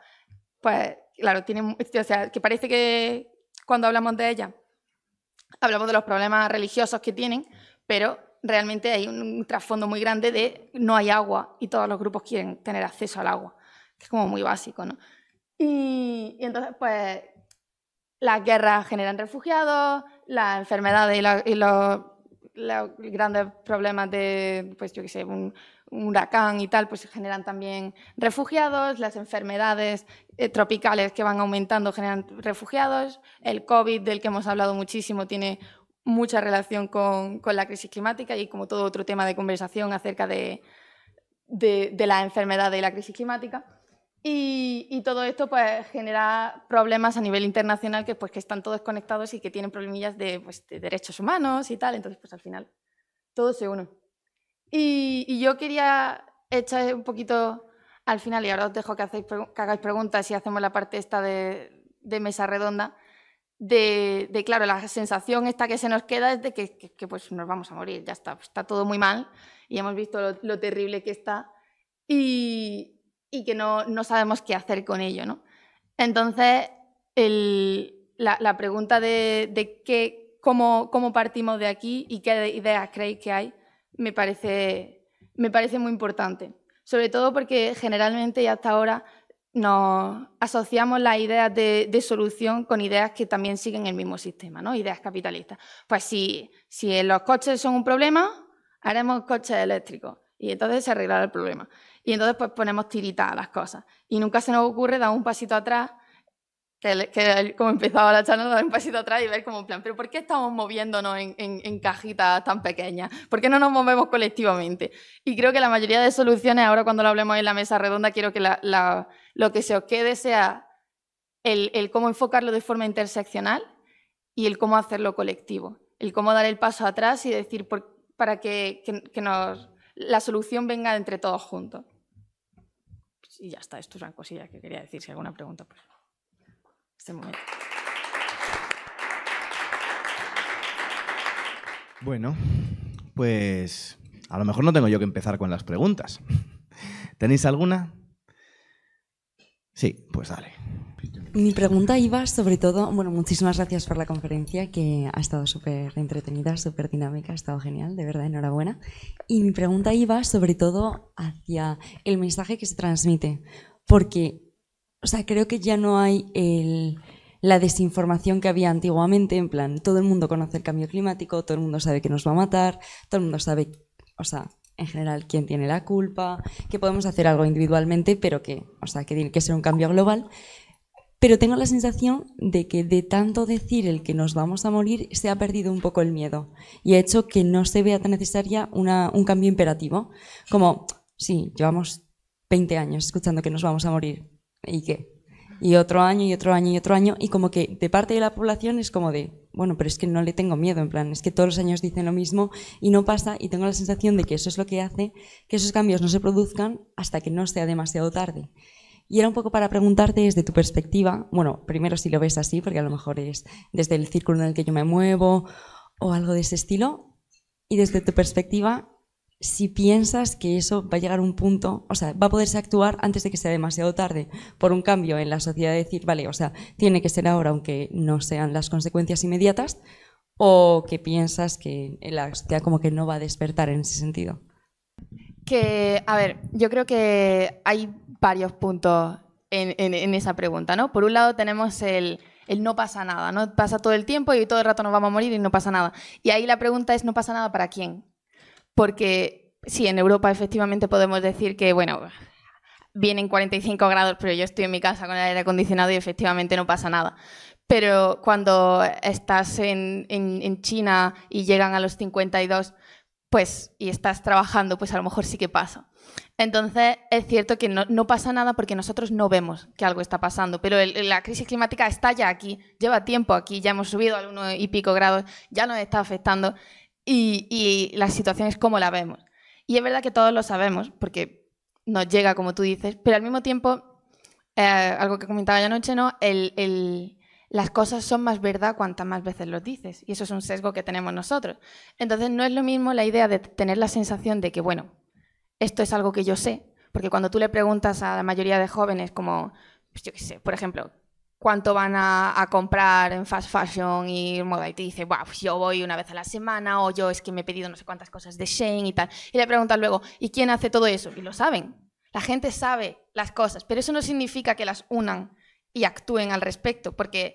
pues claro, o sea, que parece que cuando hablamos de ella hablamos de los problemas religiosos que tienen, pero realmente hay un trasfondo muy grande de no hay agua y todos los grupos quieren tener acceso al agua, que es como muy básico, ¿no? Y entonces, pues, las guerras generan refugiados, las enfermedades y los grandes problemas de, pues yo qué sé, un huracán y tal, pues generan también refugiados, las enfermedades tropicales que van aumentando generan refugiados, el COVID, del que hemos hablado muchísimo, tiene mucha relación con la crisis climática y como todo otro tema de conversación acerca de las enfermedades y la crisis climática. Y todo esto pues genera problemas a nivel internacional que están todos conectados y que tienen problemillas de derechos humanos y tal, entonces pues al final todo se une. Y yo quería echar un poquito al final, y ahora os dejo que hagáis preguntas y hacemos la parte esta de mesa redonda, claro, la sensación esta que se nos queda es de que pues nos vamos a morir, ya está todo muy mal y hemos visto lo terrible que está y que no sabemos qué hacer con ello, ¿no? Entonces, la pregunta de cómo partimos de aquí y qué ideas creéis que hay me parece muy importante. Sobre todo porque generalmente y hasta ahora nos asociamos las ideas de solución con ideas que también siguen el mismo sistema, ¿no? Ideas capitalistas. Pues si los coches son un problema, haremos coches eléctricos y entonces se arreglará el problema. Y entonces pues ponemos tiritas a las cosas. Y nunca se nos ocurre dar un pasito atrás, que como empezaba la charla, dar un pasito atrás y ver como en plan, ¿pero por qué estamos moviéndonos en cajitas tan pequeñas? ¿Por qué no nos movemos colectivamente? Y creo que la mayoría de soluciones, ahora cuando lo hablemos en la mesa redonda, quiero que lo que se os quede sea el cómo enfocarlo de forma interseccional y el cómo hacerlo colectivo. El cómo dar el paso atrás y decir para que la solución venga entre todos juntos. Y ya está, esto es una cosilla que quería decir. Si hay alguna pregunta, pues este momento. Bueno, pues a lo mejor no tengo yo que empezar con las preguntas. ¿Tenéis alguna? Sí, pues dale. Mi pregunta iba sobre todo, bueno, muchísimas gracias por la conferencia, que ha estado súper entretenida, súper dinámica, ha estado genial, de verdad, enhorabuena. Y mi pregunta iba sobre todo hacia el mensaje que se transmite, porque, o sea, creo que ya no hay la desinformación que había antiguamente, en plan, todo el mundo conoce el cambio climático, todo el mundo sabe que nos va a matar, todo el mundo sabe, o sea, en general, quién tiene la culpa, que podemos hacer algo individualmente, pero que, o sea, que tiene que ser un cambio global. Pero tengo la sensación de que de tanto decir el que nos vamos a morir se ha perdido un poco el miedo y ha hecho que no se vea tan necesaria un cambio imperativo. Como, sí, llevamos 20 años escuchando que nos vamos a morir. ¿Y qué? Y otro año, y otro año, y otro año. Y como que de parte de la población es como de, bueno, pero es que no le tengo miedo, en plan, es que todos los años dicen lo mismo y no pasa. Y tengo la sensación de que eso es lo que hace que esos cambios no se produzcan hasta que no sea demasiado tarde. Y era un poco para preguntarte desde tu perspectiva, bueno, primero si lo ves así, porque a lo mejor es desde el círculo en el que yo me muevo o algo de ese estilo, y desde tu perspectiva, si piensas que eso va a llegar a un punto, o sea, va a poderse actuar antes de que sea demasiado tarde, por un cambio en la sociedad de decir, vale, o sea, tiene que ser ahora aunque no sean las consecuencias inmediatas, o que piensas que la sociedad como que no va a despertar en ese sentido. Que, a ver, yo creo que hay varios puntos en esa pregunta, ¿no? Por un lado tenemos el no pasa nada, ¿no? Pasa todo el tiempo y todo el rato nos vamos a morir y no pasa nada. Y ahí la pregunta es, ¿no pasa nada para quién? Porque sí, en Europa efectivamente podemos decir que, bueno, vienen 45 grados, pero yo estoy en mi casa con el aire acondicionado y efectivamente no pasa nada. Pero cuando estás en China y llegan a los 52, pues, y estás trabajando, pues a lo mejor sí que pasa. Entonces, es cierto que no pasa nada porque nosotros no vemos que algo está pasando, pero la crisis climática está ya aquí, lleva tiempo aquí, ya hemos subido al 1 y pico grados, ya nos está afectando y la situación es como la vemos. Y es verdad que todos lo sabemos porque nos llega, como tú dices, pero al mismo tiempo, algo que comentaba yo anoche, ¿no? Las cosas son más verdad cuantas más veces los dices, y eso es un sesgo que tenemos nosotros. Entonces no es lo mismo la idea de tener la sensación de que, bueno, esto es algo que yo sé, porque cuando tú le preguntas a la mayoría de jóvenes como, pues yo qué sé, por ejemplo, cuánto van a comprar en fast fashion y moda, y te dice, wow, pues yo voy una vez a la semana, o yo es que me he pedido no sé cuántas cosas de Shein y tal, y le preguntas luego, ¿y quién hace todo eso? Y lo saben, la gente sabe las cosas, pero eso no significa que las unan y actúen al respecto, porque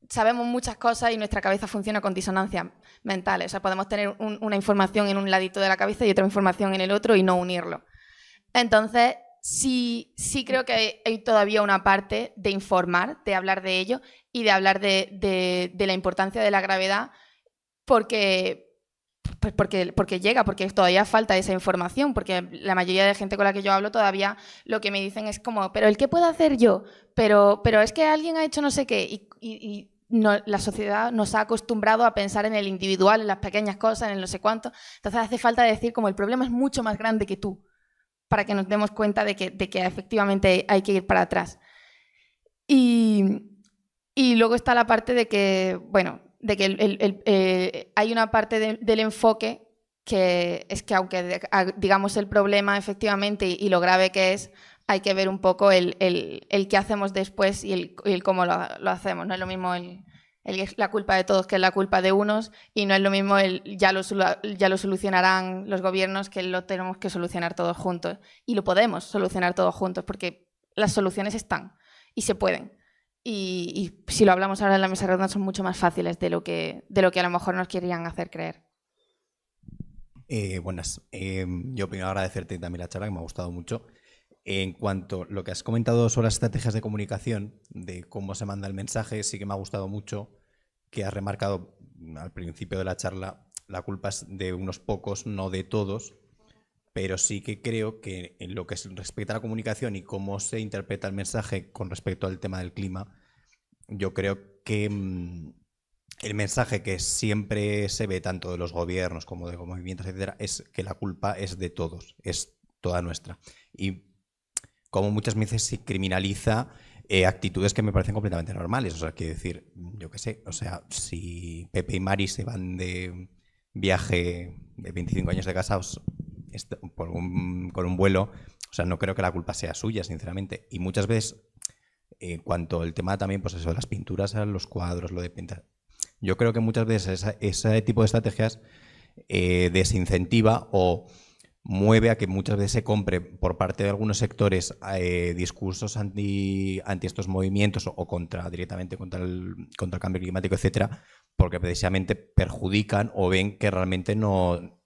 sabemos muchas cosas y nuestra cabeza funciona con disonancias mentales. O sea, podemos tener una información en un ladito de la cabeza y otra información en el otro y no unirlo. Entonces, sí creo que hay todavía una parte de informar, de hablar de ello y de hablar de la importancia de la gravedad porque llega, porque todavía falta esa información, porque la mayoría de gente con la que yo hablo todavía lo que me dicen es como, pero ¿el qué puedo hacer yo? Pero es que alguien ha hecho no sé qué y no, la sociedad nos ha acostumbrado a pensar en el individual, en las pequeñas cosas, en el no sé cuánto. Entonces hace falta decir como el problema es mucho más grande que tú, para que nos demos cuenta de que efectivamente hay que ir para atrás. Y luego está la parte de que, bueno, de que hay una parte del enfoque que es que aunque digamos el problema efectivamente y lo grave que es, hay que ver un poco el qué hacemos después y el cómo lo hacemos. No es lo mismo la culpa de todos que es la culpa de unos y no es lo mismo ya lo solucionarán los gobiernos que lo tenemos que solucionar todos juntos. Y lo podemos solucionar todos juntos porque las soluciones están y se pueden. Y si lo hablamos ahora en la mesa redonda son mucho más fáciles de lo que a lo mejor nos querían hacer creer. Buenas. Yo primero agradecerte también la charla, que me ha gustado mucho. En cuanto a lo que has comentado sobre las estrategias de comunicación, de cómo se manda el mensaje, sí que me ha gustado mucho que has remarcado al principio de la charla, la culpa es de unos pocos, no de todos, pero sí que creo que en lo que respecta a la comunicación y cómo se interpreta el mensaje con respecto al tema del clima, yo creo que el mensaje que siempre se ve tanto de los gobiernos como de movimientos, etcétera, es que la culpa es de todos, es toda nuestra. Y como muchas veces se criminaliza actitudes que me parecen completamente normales. O sea, quiero decir, yo qué sé, o sea, si Pepe y Mari se van de viaje de 25 años de casados con un vuelo, o sea, no creo que la culpa sea suya, sinceramente. Y muchas veces En cuanto al tema también, pues eso, de las pinturas, los cuadros, lo de pintar. Yo creo que muchas veces ese tipo de estrategias desincentiva o mueve a que muchas veces se compre por parte de algunos sectores discursos anti estos movimientos o directamente contra el cambio climático, etcétera, porque precisamente perjudican o ven que realmente no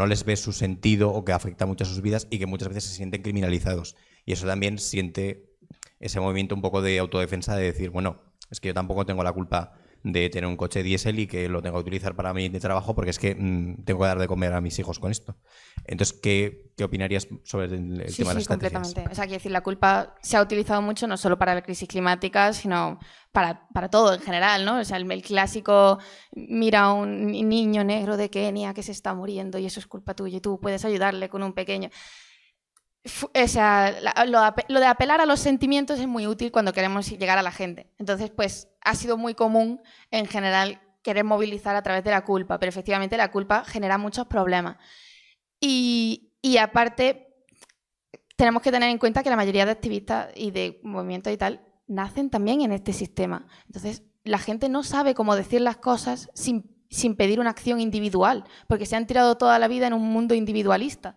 les ve su sentido o que afecta mucho a sus vidas y que muchas veces se sienten criminalizados. Y eso también siente ese movimiento un poco de autodefensa de decir, bueno, es que yo tampoco tengo la culpa de tener un coche diésel y que lo tengo que utilizar para mi trabajo porque es que tengo que dar de comer a mis hijos con esto. Entonces, ¿qué opinarías sobre el tema de las estrategias? Sí, completamente. O sea, quiero decir, la culpa se ha utilizado mucho no solo para la crisis climática, sino para todo en general, ¿no? O sea, el clásico, mira a un niño negro de Kenia que se está muriendo y eso es culpa tuya y tú puedes ayudarle con un pequeño... O sea, lo de apelar a los sentimientos es muy útil cuando queremos llegar a la gente. Entonces, pues ha sido muy común en general querer movilizar a través de la culpa, pero efectivamente la culpa genera muchos problemas. Y aparte, tenemos que tener en cuenta que la mayoría de activistas y de movimientos y tal nacen también en este sistema. Entonces, la gente no sabe cómo decir las cosas sin pedir una acción individual, porque se han tirado toda la vida en un mundo individualista.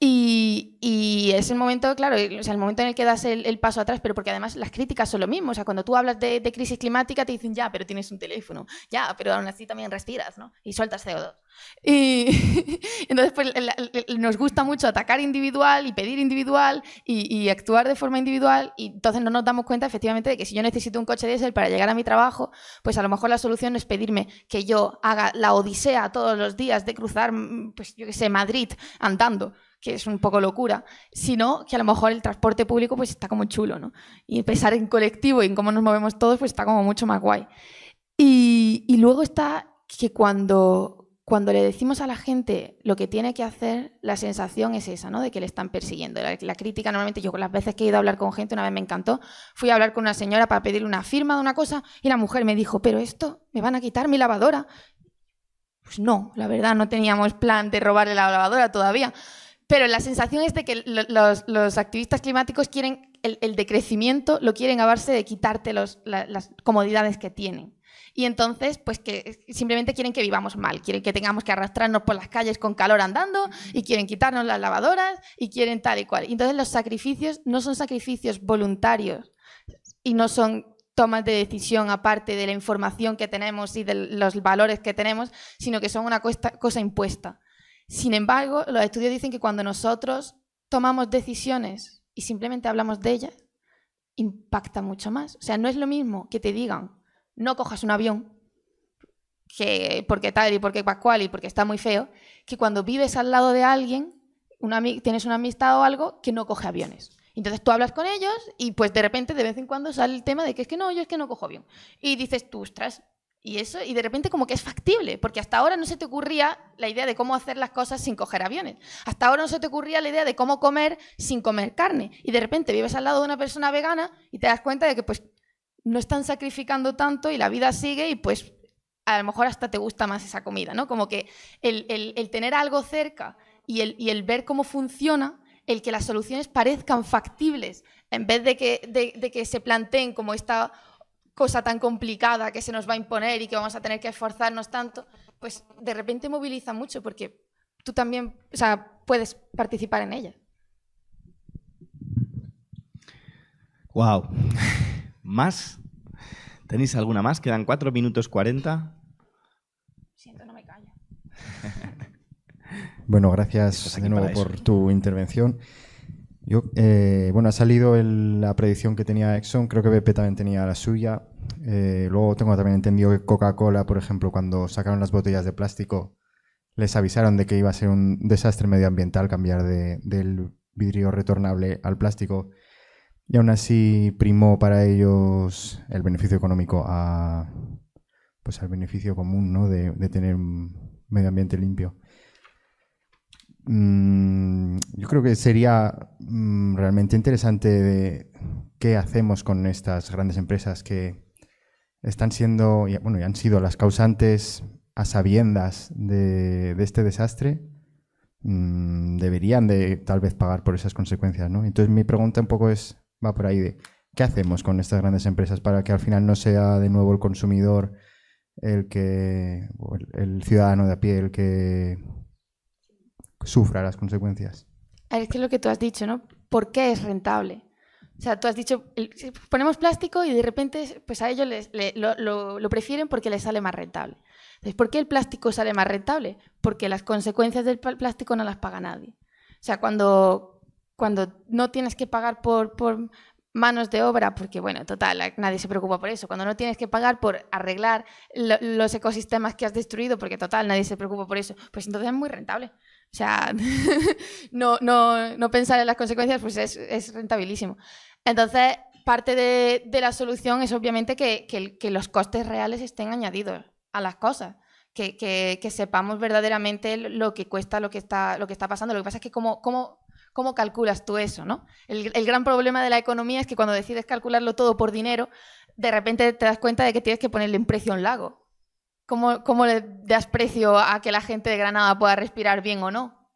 Y es el momento, claro, o sea, el momento en el que das el paso atrás, pero porque además las críticas son lo mismo. O sea, cuando tú hablas de crisis climática te dicen, ya, pero tienes un teléfono, ya, pero aún así también respiras, ¿no? Y sueltas CO2. Y entonces, pues nos gusta mucho atacar individual y pedir individual y actuar de forma individual, y entonces no nos damos cuenta efectivamente de que si yo necesito un coche diésel para llegar a mi trabajo, pues a lo mejor la solución no es pedirme que yo haga la odisea todos los días de cruzar, pues yo qué sé, Madrid andando, que es un poco locura, sino que a lo mejor el transporte público pues está como chulo, ¿no? Y pensar en colectivo y en cómo nos movemos todos pues está como mucho más guay. Y luego está que cuando le decimos a la gente lo que tiene que hacer, la sensación es esa, ¿no? De que le están persiguiendo. La crítica, normalmente, yo con las veces que he ido a hablar con gente, una vez me encantó, fui a hablar con una señora para pedirle una firma de una cosa y la mujer me dijo, pero esto, ¿me van a quitar mi lavadora? Pues no, la verdad, no teníamos plan de robarle la lavadora todavía. Pero la sensación es de que los activistas climáticos quieren el decrecimiento, lo quieren a base de quitarte las comodidades que tienen. Y entonces, pues que simplemente quieren que vivamos mal, quieren que tengamos que arrastrarnos por las calles con calor andando y quieren quitarnos las lavadoras y quieren tal y cual. Y entonces los sacrificios no son sacrificios voluntarios y no son tomas de decisión aparte de la información que tenemos y de los valores que tenemos, sino que son una cosa impuesta. Sin embargo, los estudios dicen que cuando nosotros tomamos decisiones y simplemente hablamos de ellas, impacta mucho más. O sea, no es lo mismo que te digan, no cojas un avión, que porque tal y porque pascual y porque está muy feo, que cuando vives al lado de alguien, tienes una amistad o algo, que no coge aviones. Entonces tú hablas con ellos y pues de repente de vez en cuando sale el tema de que es que no, yo es que no cojo avión. Y dices tú, ostras, y eso, y de repente como que es factible, porque hasta ahora no se te ocurría la idea de cómo hacer las cosas sin coger aviones. Hasta ahora no se te ocurría la idea de cómo comer sin comer carne. Y de repente vives al lado de una persona vegana y te das cuenta de que pues no están sacrificando tanto y la vida sigue y pues a lo mejor hasta te gusta más esa comida, ¿no? Como que el tener algo cerca y el ver cómo funciona, el que las soluciones parezcan factibles, en vez de que se planteen como esta cosa tan complicada que se nos va a imponer y que vamos a tener que esforzarnos tanto, pues de repente moviliza mucho porque tú también, o sea, puedes participar en ella. Wow. ¿Más? ¿Tenéis alguna más? Quedan 4 minutos 40. Siento, no me callo. Bueno, gracias de nuevo por tu intervención. Bueno, ha salido la predicción que tenía Exxon, creo que BP también tenía la suya. Luego tengo también entendido que Coca-Cola, por ejemplo, cuando sacaron las botellas de plástico, les avisaron de que iba a ser un desastre medioambiental cambiar del vidrio retornable al plástico. Y aún así primó para ellos el beneficio económico pues al beneficio común, ¿no? de tener un medio ambiente limpio. Yo creo que sería realmente interesante de qué hacemos con estas grandes empresas que están siendo, y han sido las causantes a sabiendas de este desastre. Deberían de tal vez pagar por esas consecuencias, ¿no? Entonces mi pregunta un poco va por ahí de ¿Qué hacemos con estas grandes empresas para que al final no sea de nuevo el consumidor o el ciudadano de a pie el que sufra las consecuencias? Es que es lo que tú has dicho, ¿no? ¿Por qué es rentable? O sea, tú has dicho, ponemos plástico y de repente pues a ellos lo prefieren porque les sale más rentable. Entonces, ¿por qué el plástico sale más rentable? Porque las consecuencias del plástico no las paga nadie. O sea, cuando no tienes que pagar por manos de obra, porque bueno, total, nadie se preocupa por eso. Cuando no tienes que pagar por arreglar los ecosistemas que has destruido, porque total, nadie se preocupa por eso, pues entonces es muy rentable. O sea, no pensar en las consecuencias, pues es rentabilísimo. Entonces, parte de la solución es obviamente que los costes reales estén añadidos a las cosas. Que sepamos verdaderamente lo que cuesta lo que está pasando. Lo que pasa es que ¿cómo calculas tú eso, ¿no? El gran problema de la economía es que cuando decides calcularlo todo por dinero, de repente te das cuenta de que tienes que ponerle un precio a un lago. ¿Cómo le das precio a que la gente de Granada pueda respirar bien o no?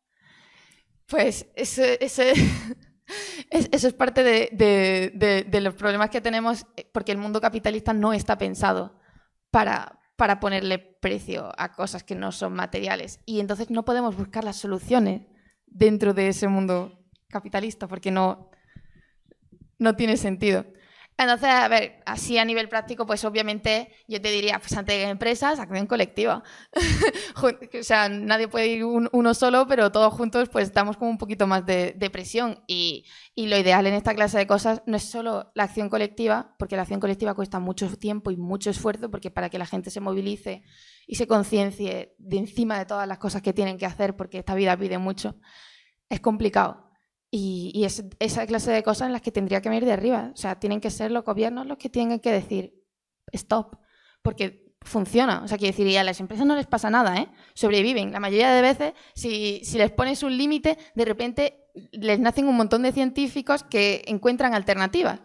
Pues eso es parte de los problemas que tenemos, porque el mundo capitalista no está pensado para ponerle precio a cosas que no son materiales. Y entonces no podemos buscar las soluciones dentro de ese mundo capitalista, porque no tiene sentido. Entonces, a ver, así a nivel práctico, pues obviamente yo te diría, pues ante empresas, acción colectiva. O sea, nadie puede ir uno solo, pero todos juntos pues damos como un poquito más de presión. Y lo ideal en esta clase de cosas no es solo la acción colectiva, porque la acción colectiva cuesta mucho tiempo y mucho esfuerzo, porque para que la gente se movilice y se conciencie de encima de todas las cosas que tienen que hacer, porque esta vida pide mucho, es complicado. Y es esa clase de cosas en las que tendría que venir de arriba. O sea, tienen que ser los gobiernos los que tienen que decir stop, porque funciona. O sea, quiero decir, y a las empresas no les pasa nada, ¿eh? Sobreviven. La mayoría de veces, si les pones un límite, de repente les nacen un montón de científicos que encuentran alternativas.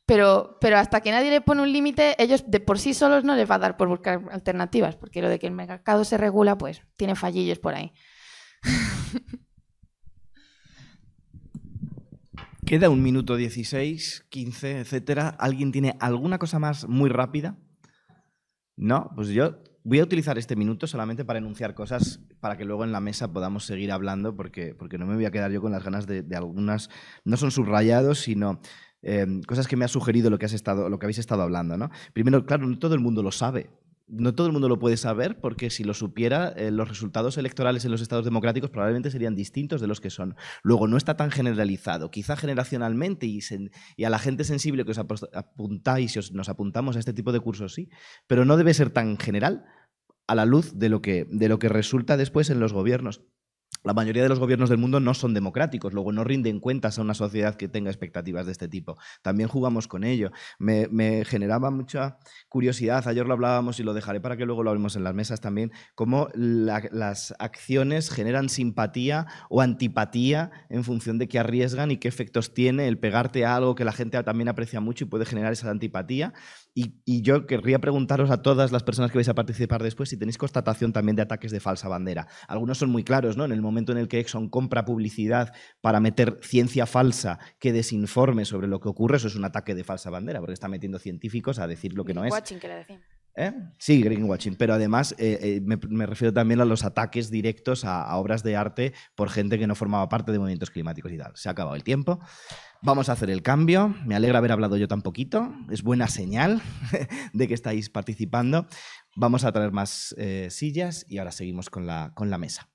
Pero hasta que nadie les pone un límite, ellos de por sí solos no les va a dar por buscar alternativas, porque lo de que el mercado se regula, pues tiene fallillos por ahí. Queda 1 minuto 16, 15, etcétera. ¿Alguien tiene alguna cosa más muy rápida? No, pues yo voy a utilizar este minuto solamente para enunciar cosas para que luego en la mesa podamos seguir hablando, porque no me voy a quedar yo con las ganas de algunas, no son subrayados, sino cosas que me ha sugerido lo que habéis estado hablando, ¿no? Primero, claro, no todo el mundo lo sabe. No todo el mundo lo puede saber, porque si lo supiera, los resultados electorales en los estados democráticos probablemente serían distintos de los que son. Luego, no está tan generalizado. Quizá generacionalmente y a la gente sensible que os apuntáis y nos apuntamos a este tipo de cursos, sí, pero no debe ser tan general a la luz de lo que resulta después en los gobiernos. La mayoría de los gobiernos del mundo no son democráticos, luego no rinden cuentas a una sociedad que tenga expectativas de este tipo. También jugamos con ello. Me generaba mucha curiosidad, ayer lo hablábamos y lo dejaré para que luego lo hablemos en las mesas también, cómo las acciones generan simpatía o antipatía en función de qué arriesgan y qué efectos tiene el pegarte a algo que la gente también aprecia mucho y puede generar esa antipatía. Y yo querría preguntaros a todas las personas que vais a participar después si tenéis constatación también de ataques de falsa bandera. Algunos son muy claros, ¿no? En el momento en el que Exxon compra publicidad para meter ciencia falsa que desinforme sobre lo que ocurre, eso es un ataque de falsa bandera, porque está metiendo científicos a decir lo que no es. Greenwashing, que le decimos. Sí, greenwashing, pero además me refiero también a los ataques directos a obras de arte por gente que no formaba parte de movimientos climáticos y tal. Se ha acabado el tiempo. Vamos a hacer el cambio. Me alegra haber hablado yo tan poquito. Es buena señal de que estáis participando. Vamos a traer más sillas y ahora seguimos con la mesa.